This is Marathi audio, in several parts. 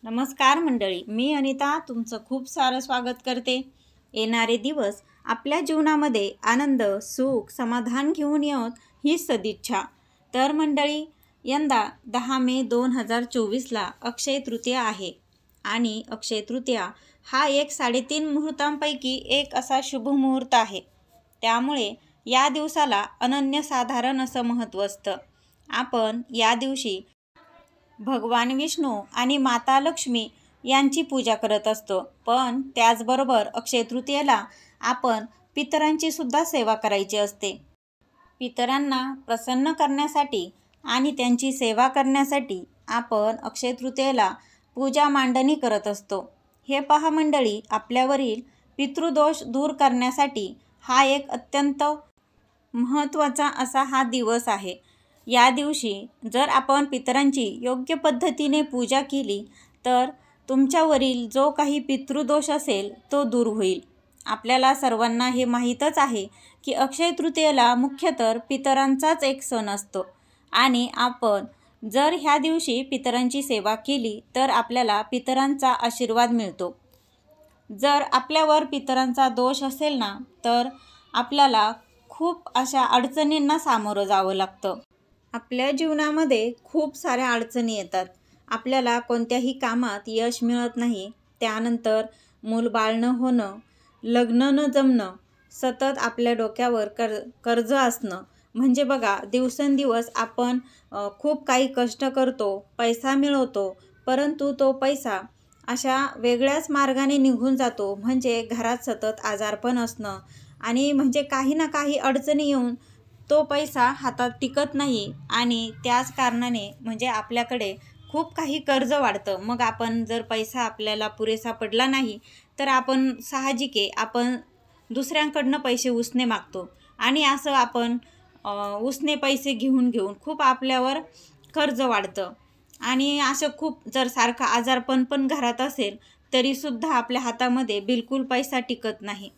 नमस्कार मंडळी, मी अनिता तुमचं खूप सारं स्वागत करते। येणारे दिवस आपल्या जीवनामध्ये आनंद, सुख, समाधान घेऊन येवोत ही सदिच्छा। तर मंडळी, यंदा 10 मे 2024ला अक्षय तृतीया आहे आणि अक्षय तृतीया हा एक 3.5 मुहूर्तांपैकी एक असा शुभ मुहूर्त आहे। त्यामुळे या दिवसाला अनन्यसाधारण असं महत्त्व असतं। आपण या दिवशी भगवान विष्णू आणि माता लक्ष्मी यांची पूजा करत असतो, पण त्याचबरोबर अक्षय तृतीयेला आपण पितरांची सुद्धा सेवा करायची असते। पितरांना प्रसन्न करण्यासाठी आणि त्यांची सेवा करण्यासाठी आपण अक्षय तृतीयेला पूजा मांडणी करत असतो। हे पहा मंडळी, आपल्यावरील पितृदोष दूर करण्यासाठी हा एक अत्यंत महत्त्वाचा असा हा दिवस आहे। या दिवशी जर आपण पितरांची योग्य पद्धतीने पूजा केली तर तुमच्यावरील जो काही पितृदोष असेल तो दूर होईल। आपल्याला सर्वांना हे माहीतच आहे की अक्षय तृतीयेला मुख्यतः पितरांचाच एक सण असतो आणि आपण जर ह्या दिवशी पितरांची सेवा केली तर आपल्याला पितरांचा आशीर्वाद मिळतो। जर आपल्यावर पितरांचा दोष असेल ना, तर आपल्याला खूप अशा अडचणींना सामोरं जावं लागतं। आपल्या जीवनामध्ये खूप साऱ्या अडचणी येतात। आपल्याला कोणत्याही कामात यश मिळत नाही, त्यानंतर मूलबाळ न होणं, लग्न न जमणं, सतत आपल्या डोक्यावर कर्ज असणं, म्हणजे बघा दिवसेंदिवस आपण खूप काही कष्ट करतो, पैसा मिळवतो, परंतु तो पैसा अशा वेगळ्याच मार्गाने निघून जातो। म्हणजे घरात सतत आजारपण असणं आणि म्हणजे काही ना काही अडचणी येऊन तो पैसा हातात टिकत नाही आणि त्याच कारणाने म्हणजे आपल्याकडे खूप काही कर्ज वाढतं। मग आपण जर पैसा आपल्याला पुरेसा पडला नाही तर आपण साहजिक आहे आपण दुसऱ्यांकडनं पैसे उसने मागतो आणि असं आपण उसने पैसे घेऊन खूप आपल्यावर कर्ज वाढतं आणि असं खूप जर सारखं आजारपण पण घरात असेल तरीसुद्धा आपल्या हातामध्ये बिलकुल पैसा टिकत नाही।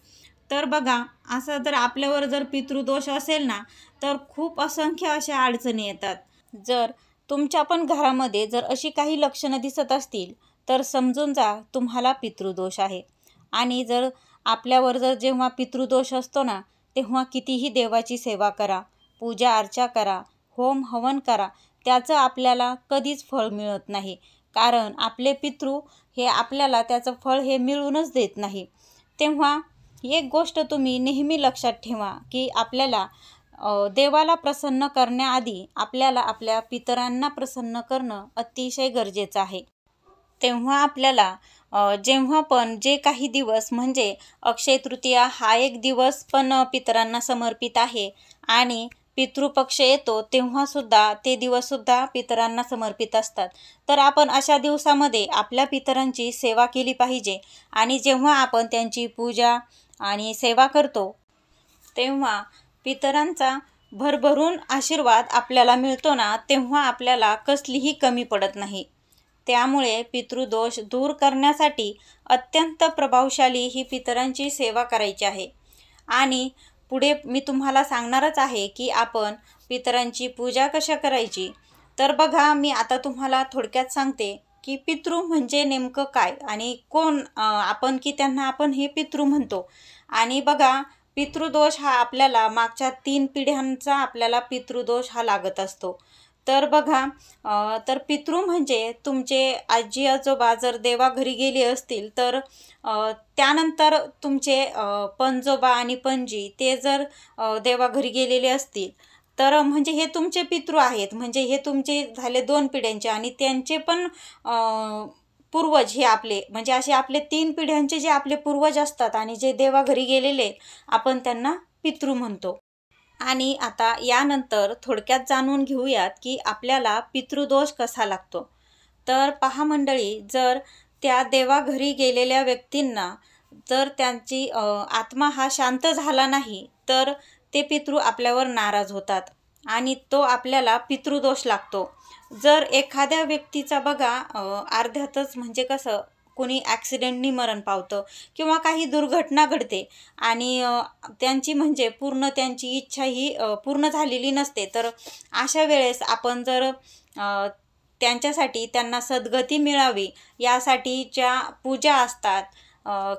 तर बघा, असं जर आपल्यावर जर पितृदोष असेल ना तर खूप असंख्य अशा अडचणी येतात। जर तुमच्या पण घरामध्ये जर अशी काही लक्षणं दिसत असतील तर समजून जा तुम्हाला पितृदोष आहे। आणि जर आपल्यावर जर जेव्हा पितृदोष असतो ना तेव्हा कितीही देवाची सेवा करा, पूजा अर्चा करा, होम हवन करा, त्याचं आपल्याला कधीच फळ मिळत नाही। कारण आपले पितृ हे आपल्याला त्याचं फळ हे मिळूनच देत नाही। तेव्हा एक गोष्ट तुम्ही नेहमी लक्षात ठेवा की आपल्याला देवाला प्रसन्न करण्याआधी आपल्याला आपल्या पितरांना प्रसन्न करणं अतिशय गरजेचं आहे। तेव्हा आपल्याला जेव्हा पण जे काही दिवस म्हणजे अक्षय तृतीया हा एक दिवस पण पितरांना समर्पित आहे आणि पितृपक्ष येतो तेव्हा सुद्धा ते दिवस सुद्धा पितरांना समर्पित असतात। तर आपण अशा दिवसामध्ये आपल्या पितरांची सेवा केली पाहिजे आणि जेव्हा आपण त्यांची पूजा आणि सेवा करतो तेव्हा पितरांचा भरभरून आशीर्वाद आपल्याला मिळतो ना, तेव्हा आपल्याला कसलीही कमी पडत नाही। त्यामुळे पितृदोष दूर करण्यासाठी अत्यंत प्रभावशाली ही पितरांची सेवा करायची आहे। आणि पुढे मी तुम्हाला सांगणारच आहे की आपण पितरांची पूजा कशा करायची। तर बघा, मी आता तुम्हाला थोडक्यात सांगते की पितृ म्हणजे नेमकं काय आणि कोण आपण की त्यांना आपण हे पितृ म्हणतो। आणि बघा, पितृदोष हा आपल्याला मागच्या 3 पिढ्यांचा आपल्याला पितृदोष हा लागत असतो। तर बघा, तर पितृ म्हणजे तुमचे आजी आजोबा जर देवाघरी गेले असतील तर त्यानंतर तुमचे पणजोबा आणि पणजी ते जर देवाघरी गेलेले असतील तर म्हणजे हे तुमचे पितृ आहेत। म्हणजे हे तुमचे झाले 2 पिढ्यांचे आणि त्यांचे पण पूर्वज हे आपले म्हणजे असे आपले 3 पिढ्यांचे जे आपले पूर्वज असतात आणि जे देवाघरी गेलेले आपण त्यांना पितृ म्हणतो। आणि आता यानंतर थोडक्यात जाणून घेऊयात की आपल्याला पितृदोष कसा लागतो। तर पहा मंडळी, जर त्या देवाघरी गेलेल्या व्यक्तींना जर त्यांची आत्मा हा शांत झाला नाही तर ते पितृ आपल्यावर नाराज होतात आणि तो आपल्याला पितृदोष लागतो। जर एखाद्या व्यक्तीचा बघा अर्ध्यातच म्हणजे कसं कोणी ॲक्सिडेंटनी मरण पावतं किंवा काही दुर्घटना घडते आणि त्यांची म्हणजे पूर्ण त्यांची इच्छा ही पूर्ण झालेली नसते, तर अशा वेळेस आपण जर त्यांच्यासाठी त्यांना सद्गती मिळावी यासाठी ज्या पूजा असतात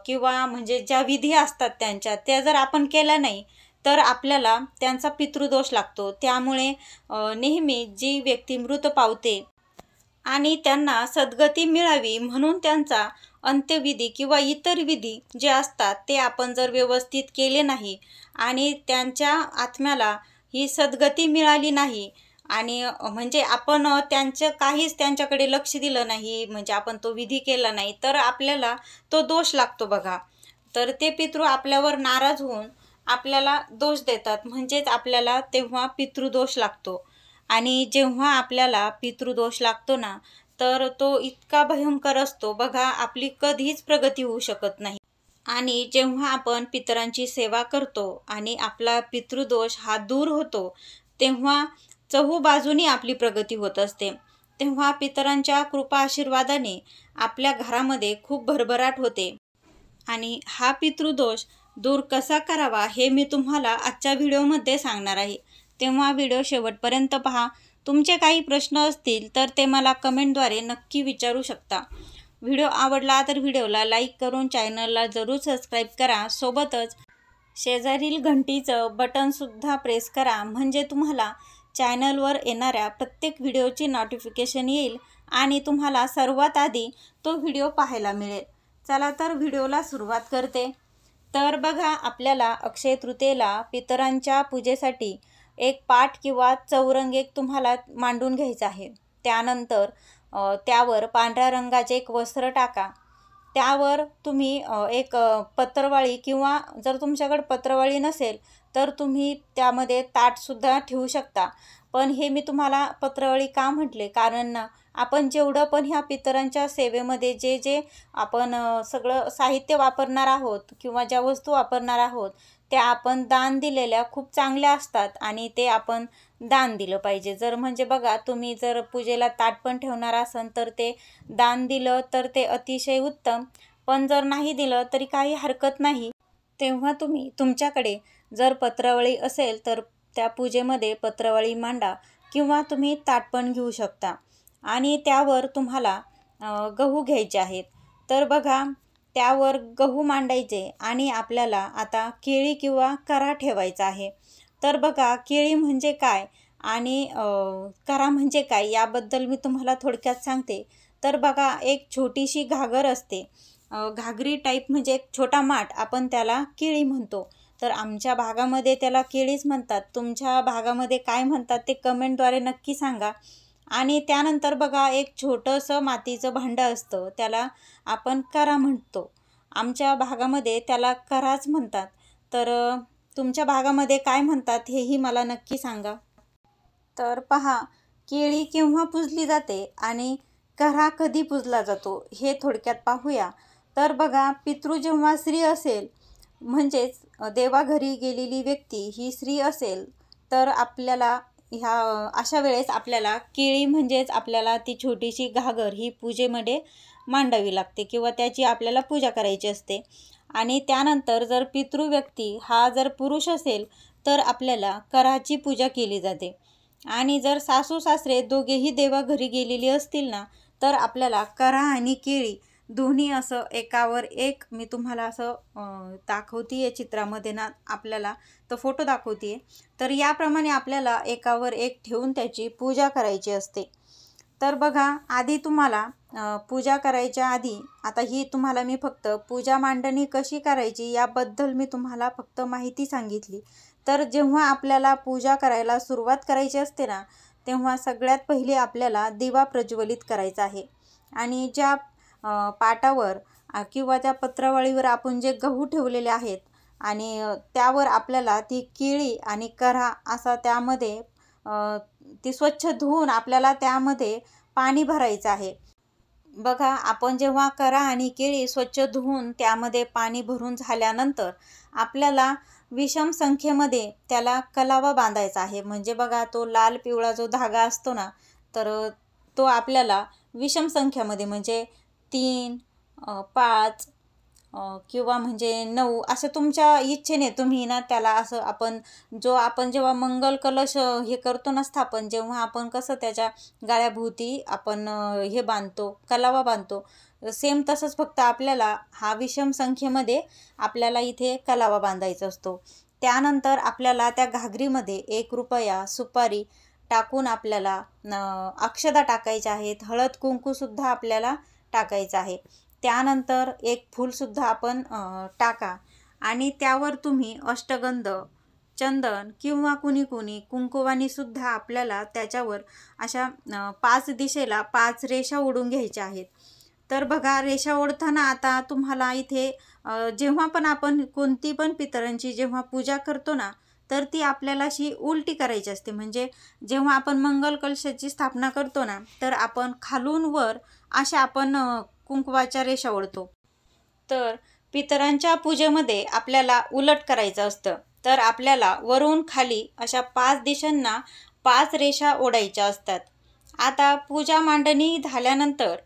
किंवा म्हणजे ज्या विधी असतात त्यांच्या, त्या जर आपण केल्या नाही तर आपल्याला त्यांचा पितृदोष लागतो. त्यामुळे नेहमी जी व्यक्ती मृत पावते आणि त्यांना सद्गती मिळावी म्हणून त्यांचा अंत्यविधी किंवा इतर विधी जे असतात ते आपण जर व्यवस्थित केले नाही आणि त्यांच्या आत्म्याला ही सद्गती मिळाली नाही आणि म्हणजे आपण काहीच त्यांच्याकडे लक्ष दिलं नाही, म्हणजे आपण तो विधी केला नाही, तर आपल्याला तो दोष लागतो बघा. तर ते पितृ आपल्यावर नाराज होऊन आपल्याला दोष देतात, म्हणजेच आपल्याला तेव्हा पितृदोष लागतो. आणि जेव्हा आपल्याला पितृदोष लागतो ना, तर तो इतका भयंकर असतो बघा, आपली कधीच प्रगती होऊ शकत नाही. आणि जेव्हा आपण पितरांची सेवा करतो आणि आपला पितृदोष हा दूर होतो, तेव्हा चहूबाजूनी आपली प्रगती होत असते. तेव्हा पितरांच्या कृपा आशीर्वादाने आपल्या घरामध्ये खूप भरभराट होते. आणि हा पितृदोष दूर कसा करावा हे मी तुम्हाला आजच्या व्हिडिओमध्ये सांगणार आहे. तेव्हा व्हिडिओ शेवटपर्यंत पहा. तुमचे काही प्रश्न असतील तर ते मला कमेंटद्वारे नक्की विचारू शकता. व्हिडिओ आवडला तर व्हिडिओला लाईक करून चॅनलला जरूर सबस्क्राईब करा. सोबतच शेजारील घंटीचं बटनसुद्धा प्रेस करा, म्हणजे तुम्हाला चॅनलवर येणाऱ्या प्रत्येक व्हिडिओची नोटिफिकेशन येईल आणि तुम्हाला सर्वात आधी तो व्हिडिओ पाहायला मिळेल. चला तर व्हिडिओला सुरुवात करते. तर बघा, आपल्याला अक्षय तृतीयेला पितरांच्या पूजेसाठी एक पाट किंवा चौरंग एक तुम्हाला मांडून घ्यायचं आहे. त्यानंतर त्यावर पांढऱ्या रंगाचे एक वस्त्र टाका. त्यावर तुम्ही एक पत्रवाळी किंवा जर तुमच्याकडे पत्रवाळी नसेल तर तुम्ही त्यामध्ये ताटसुद्धा ठेवू शकता. पण हे मी तुम्हाला पत्रवाळी का म्हटले, कारण आपण जेवढं पण ह्या पितरांच्या सेवेमध्ये जे जे आपण सगळं साहित्य वापरणार आहोत किंवा ज्या वस्तू वापरणार आहोत त्या आपण दान दिलेल्या खूप चांगल्या असतात आणि ते आपण दान दिलं पाहिजे. जर म्हणजे बघा, तुम्ही जर पूजेला ताट पण ठेवणार असाल तर ते दान दिलं तर ते अतिशय उत्तम, पण जर नाही दिलं तरी काही हरकत नाही. तेव्हा तुम्ही तुमच्याकडे जर पत्रावळी असेल तर त्या पूजेमध्ये पत्रावळी मांडा किंवा तुम्ही ताट पण घेऊ शकता. आणि त्यावर तुम्हाला गहू घ्यायचे आहेत. तर बघा, त्यावर गहू मांडायचे आणि आपल्याला आता केळी किंवा करा ठेवायचा आहे. तर बघा, केळी म्हणजे काय आणि करा म्हणजे काय याबद्दल मी तुम्हाला थोडक्यात सांगते. तर बघा, एक छोटीशी घागर असते, घागरी टाईप, म्हणजे एक छोटा माठ, आपण त्याला केळी म्हणतो. तर आमच्या भागामध्ये त्याला केळीच म्हणतात. तुमच्या भागामध्ये काय म्हणतात ते कमेंटद्वारे नक्की सांगा. आणि त्यानंतर बघा, एक छोटंसं मातीचं भांडं असतं, त्याला आपण करा म्हणतो. आमच्या भागामध्ये त्याला कराच म्हणतात. तर तुमच्या भागामध्ये काय म्हणतात हेही मला नक्की सांगा. तर पहा, केळी केव्हा पूजली जाते आणि करा कधी पूजला जातो हे थोडक्यात पाहूया. तर बघा, पितृ जेव्हा स्त्री असेल, म्हणजेच देवाघरी गेलेली व्यक्ती ही स्त्री असेल, तर आपल्याला ह्या अशा वेळेस आपल्याला केळी म्हणजेच आपल्याला ती छोटीशी घागर ही पूजेमध्ये मांडावी लागते किंवा त्याची आपल्याला पूजा करायची असते. आणि त्यानंतर जर पितृ व्यक्ती हा जर पुरुष असेल तर आपल्याला कराची पूजा केली जाते. आणि जर सासू सासरे दोघेही देवाघरी गेलेली असतील ना, तर आपल्याला करा आणि केळी दोन्ही असं एकावर एक, मी तुम्हाला असं दाखवते आहे चित्रामध्ये ना, आपल्याला तो फोटो दाखवते. तर याप्रमाणे आपल्याला एकावर एक ठेवून त्याची पूजा करायची असते. तर बघा, आधी तुम्हाला पूजा करायच्या आधी, आता ही तुम्हाला मी फक्त पूजा मांडणी कशी करायची याबद्दल मी तुम्हाला फक्त माहिती सांगितली. तर जेव्हा आपल्याला पूजा करायला सुरुवात करायची असते ना, तेव्हा सगळ्यात पहिले आपल्याला दिवा प्रज्वलित करायचा आहे. आणि ज्या पाटावर किंवा त्या पत्रावळीवर आपण जे गहू ठेवलेले आहेत आणि त्यावर आपल्याला ती केळी आणि करा असा त्यामध्ये ती स्वच्छ धुवून आपल्याला त्यामध्ये पाणी भरायचं आहे. बघा, आपण जेव्हा करा आणि केळी स्वच्छ धुवून त्यामध्ये पाणी भरून झाल्यानंतर आपल्याला विषम संख्येमध्ये त्याला कलावा बांधायचा आहे. म्हणजे बघा, तो लाल पिवळा जो धागा असतो ना, तर तो आपल्याला विषम संख्यामध्ये म्हणजे 3, 5, किंवा म्हणजे 9 असं तुमच्या इच्छेने तुम्ही ना त्याला असं आपण जेव्हा मंगल कलश हे करतो ना स्थापन, जेव्हा आपण कसं त्याच्या गाळ्याभोवती आपण हे बांधतो, कलावा बांधतो, सेम तसंच फक्त आपल्याला हा विषम संख्येमध्ये आपल्याला इथे कलावा बांधायचा असतो. त्यानंतर आपल्याला त्या घागरीमध्ये 1 रुपया सुपारी टाकून आपल्याला अक्षदा टाकायच्या आहेत, हळद कुंकूसुद्धा आपल्याला टाकायचं आहे. त्यानंतर 1 फूलसुद्धा आपण टाका आणि त्यावर तुम्ही अष्टगंध, चंदन किंवा कुणी कुंकुवानीसुद्धा आपल्याला त्याच्यावर अशा 5 दिशेला 5 रेषा ओढून घ्यायच्या आहेत. तर बघा, रेषा ओढताना आता तुम्हाला इथे जेव्हा पण आपण कोणती पण पितरांची जेव्हा पूजा करतो ना, तर ती आपल्याला अशी उलटी करायची असते. म्हणजे जेव्हा आपण मंगल कलशाची स्थापना करतो ना, तर आपण खालून वर अशा आपण कुंकवाच्या रेषा ओढतो. तर पितरांच्या पूजेमध्ये आपल्याला उलट करायचं असतं. तर आपल्याला वरून खाली अशा 5 दिशांना 5 रेषा ओढायच्या असतात. आता पूजा मांडणी झाल्यानंतर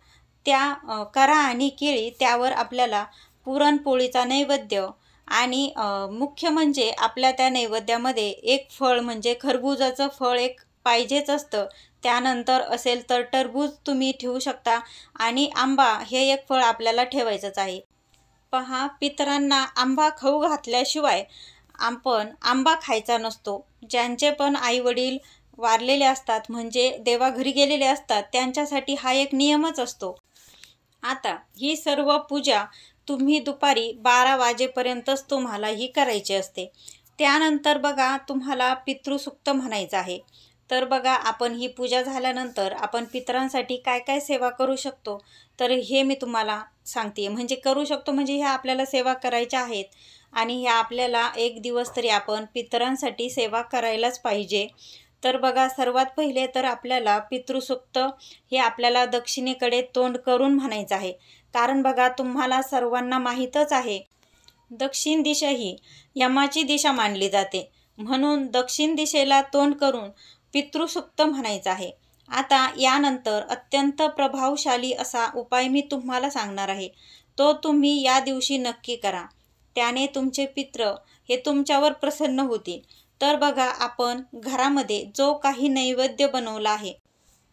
त्या करा आणि केळी त्यावर आपल्याला पुरणपोळीचा नैवेद्य आणि मुख्य म्हणजे आपल्या त्या नैवेद्यामध्ये 1 फळ म्हणजे खरबुजाचं फळ एक पाहिजेच असतं. त्यानंतर असेल तर टरबूज तुम्ही ठेवू शकता आणि आंबा हे 1 फळ आपल्याला ठेवायचंच आहे. पहा, पितरांना आंबा खाऊ घातल्याशिवाय आपण आंबा खायचा नसतो. ज्यांचे पण आईवडील वारलेले असतात म्हणजे देवाघरी गेलेले असतात त्यांच्यासाठी हा एक नियमच असतो. आता ही सर्व पूजा तुम्ही दुपारी 12 वाजेपर्यंतच तुम्हाला ही करायची असते. त्यानंतर बघा, तुम्हाला पितृसूक्त म्हणायचं आहे. तर बघा, आपण ही पूजा झाल्यानंतर आपण पितरांसाठी काय काय सेवा करू शकतो, तर हे मी तुम्हाला सांगते. म्हणजे करू शकतो म्हणजे ह्या आपल्याला सेवा करायच्या आहेत आणि ह्या आपल्याला 1 दिवस तरी आपण पितरांसाठी सेवा करायलाच पाहिजे. तर बघा, सर्वात पहिले तर आपल्याला पितृसूक्त हे आपल्याला दक्षिणेकडे तोंड करून म्हणायचं आहे. कारण बघा, तुम्हाला सर्वांना माहीतच आहे, दक्षिण दिशा ही यमाची दिशा मानली जाते. म्हणून दक्षिण दिशेला तोंड करून पितृसूक्त म्हणायचं आहे. आता यानंतर अत्यंत प्रभावशाली असा उपाय मी तुम्हाला सांगणार आहे. तो तुम्ही या दिवशी नक्की करा. त्याने तुमचे पितृ हे तुमच्यावर प्रसन्न होतील. तर बघा, आपण घरामध्ये जो काही नैवेद्य बनवला आहे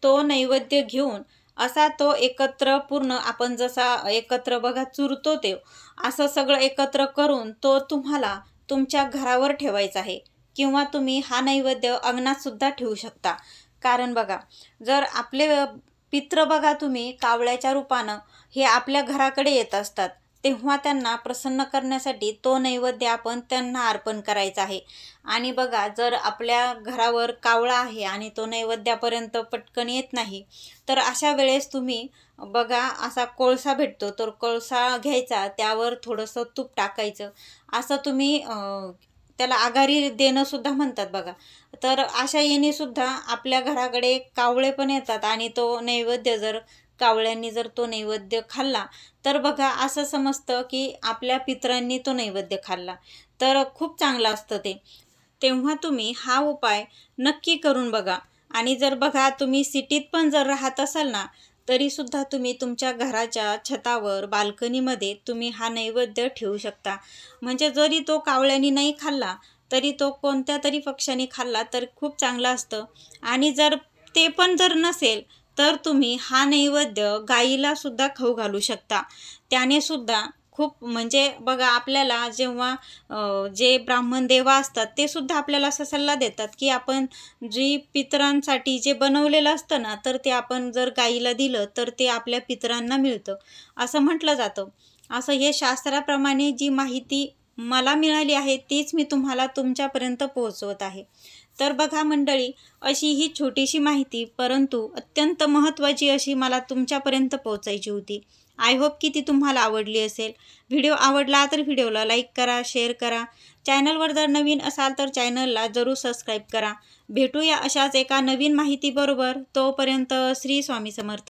तो नैवेद्य घेऊन असा तो एकत्र पूर्ण आपण जसा एकत्र बघा चुरतो ते असं सगळं एकत्र करून तो तुम्हाला तुमच्या घरावर ठेवायचा आहे. किंवा तुम्ही हा नैवेद्य अंगणात सुद्धा ठेवू शकता. कारण बघा, जर आपले पितृ बघा तुम्ही कावळ्याच्या रूपानं हे आपल्या घराकडे येत असतात, तेव्हा त्यांना प्रसन्न करण्यासाठी तो नैवेद्य आपण त्यांना अर्पण करायचा आहे. आणि बघा, जर आपल्या घरावर कावळा आहे आणि तो नैवेद्यापर्यंत पटकन येत नाही, तर अशा वेळेस तुम्ही बघा, असा कोळसा भेटतो, तर कोळसा घ्यायचा, त्यावर थोडंसं तूप टाकायचं, असं तुम्ही त्याला आघारी देणं सुद्धा म्हणतात बघा. तर अशा येणे सुद्धा आपल्या घराकडे कावळे पण येतात आणि तो नैवेद्य जर कावळ्यांनी जर तो नैवेद्य खाल्ला तर बघा, असं समजतं की आपल्या पितरांनी तो नैवेद्य खाल्ला, तर खूप चांगलं असतं ते. तेव्हा तुम्ही हा उपाय नक्की करून बघा. आणि जर बघा, तुम्ही सिटीत पण जर राहत असाल ना, तरीसुद्धा तुम्ही तुमच्या घराच्या छतावर बाल्कनीमध्ये तुम्ही हा नैवेद्य ठेवू शकता. म्हणजे जरी तो कावळ्यानी नाही खाल्ला तरी तो कोणत्या तरी पक्ष्याने खाल्ला तर खूप चांगलं असतं. आणि जर ते पण जर नसेल तर तुम्ही हा नैवेद्य गाईला सुद्धा खाऊ घालू शकता. त्याने सुद्धा खूप म्हणजे बघा, आपल्याला जेव्हा जे ब्राह्मण देवा असतात ते सुद्धा आपल्याला असा सल्ला देतात की आपण जी पितरांसाठी जे बनवलेलं असतं ना, तर ते आपण जर गाईला दिलं तर ते आपल्या पितरांना मिळतं असं म्हटलं जातं. असं हे शास्त्राप्रमाणे जी माहिती मला मिळाली आहे तीच मी तुम्हाला तुमच्यापर्यंत पोहोचवत आहे. तर बघा मंडळी, अशी ही छोटीशी माहिती परंतु अत्यंत महत्त्वाची अशी मला तुमच्यापर्यंत पोहोचायची होती. आय होप की ती तुम्हाला आवडली असेल. व्हिडिओ आवडला तर व्हिडिओला लाईक करा, शेअर करा. चॅनलवर जर नवीन असाल तर चॅनलला जरूर सबस्क्राईब करा. भेटूया अशाच एका नवीन माहितीबरोबर. तोपर्यंत श्री स्वामी समर्थ.